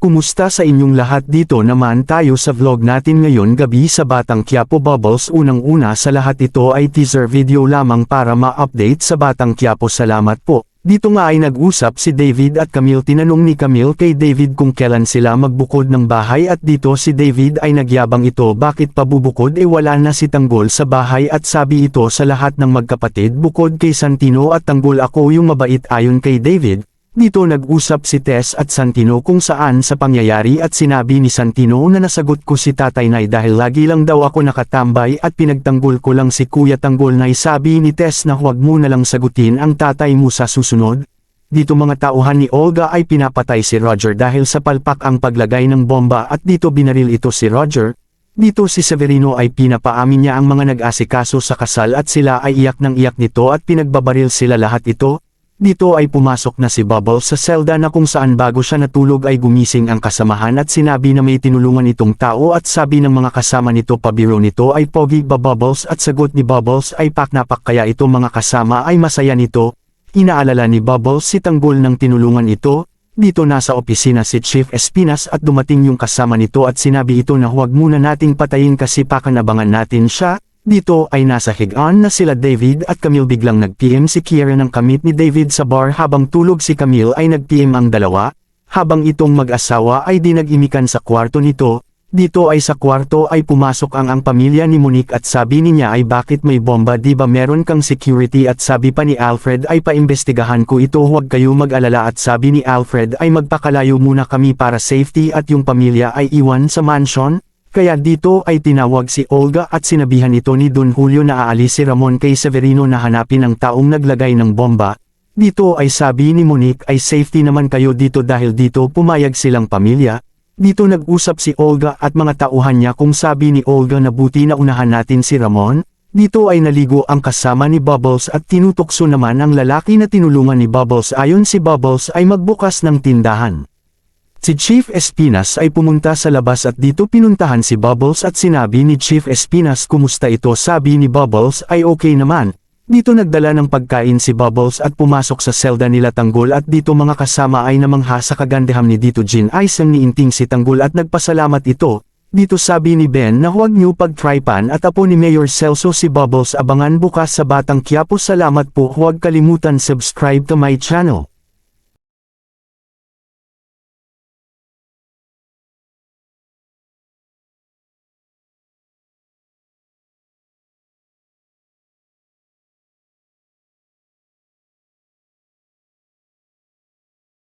Kumusta sa inyong lahat? Dito naman tayo sa vlog natin ngayon gabi sa Batang Quiapo Bubbles. Unang-una sa lahat ito ay teaser video lamang para ma-update sa Batang Quiapo. Salamat po. Dito nga ay nag-usap si David at Camille. Tinanong ni Camille kay David kung kailan sila magbukod ng bahay at dito si David ay nagyabang ito bakit pabubukod wala na si Tanggol sa bahay at sabi ito sa lahat ng magkapatid bukod kay Santino at Tanggol ako yung mabait ayon kay David. Dito nag-usap si Tess at Santino kung saan sa pangyayari at sinabi ni Santino na nasagot ko si Tatay Nay dahil lagi lang daw ako nakatambay at pinagtanggol ko lang si Kuya Tanggol. Nay, sabi ni Tess na huwag mo na lang sagutin ang tatay mo sa susunod. Dito mga tauhan ni Olga ay pinapatay si Roger dahil sa palpak ang paglagay ng bomba at dito binaril ito si Roger. Dito si Severino ay pinapaamin niya ang mga nag-asikaso sa kasal at sila ay iyak ng iyak nito at pinagbabaril sila lahat ito. Dito ay pumasok na si Bubbles sa selda na kung saan bago siya natulog ay gumising ang kasamahan at sinabi na may tinulungan itong tao at sabi ng mga kasama nito pabiro nito ay pogi ba Bubbles at sagot ni Bubbles ay pak na pak kaya ito mga kasama ay masaya nito. Inaalala ni Bubbles si Tanggol ng tinulungan ito. Dito nasa opisina si Chief Espinas at dumating yung kasama nito at sinabi ito na huwag muna nating patayin kasi pakanabangan natin siya. Dito ay nasa higaan na sila David at Camille. Biglang nag-PM si Kiera ng kamit ni David sa bar habang tulog si Camille ay nag-PM ang dalawa. Habang itong mag-asawa ay di nag-imikan sa kwarto nito. Dito ay sa kwarto ay pumasok ang pamilya ni Monique at sabi niya ay bakit may bomba, di ba meron kang security, at sabi pa ni Alfred ay paimbestigahan ko ito, huwag kayo mag-alala, at sabi ni Alfred ay magpakalayo muna kami para safety at yung pamilya ay iwan sa mansion. Kaya dito ay tinawag si Olga at sinabihan ito ni Don Julio na aalis si Ramon kay Severino na hanapin ang taong naglagay ng bomba. Dito ay sabi ni Monique ay safety naman kayo dito dahil dito pumayag silang pamilya. Dito nag-usap si Olga at mga tauhan niya kung sabi ni Olga na buti na unahan natin si Ramon. Dito ay naligo ang kasama ni Bubbles at tinutokso naman ang lalaki na tinulungan ni Bubbles. Ayon si Bubbles ay magbukas ng tindahan. Si Chief Espinas ay pumunta sa labas at dito pinuntahan si Bubbles at sinabi ni Chief Espinas kumusta ito, sabi ni Bubbles ay okay naman. Dito nagdala ng pagkain si Bubbles at pumasok sa selda nila Tanggol at dito mga kasama ay namangha sa kagandaham ni dito Jean ay niinting si Tanggol at nagpasalamat ito. Dito sabi ni Ben na huwag niyo pag-tripan at apo ni Mayor Celso si Bubbles. Abangan bukas sa Batang Quiapo. Salamat po, huwag kalimutan subscribe to my channel.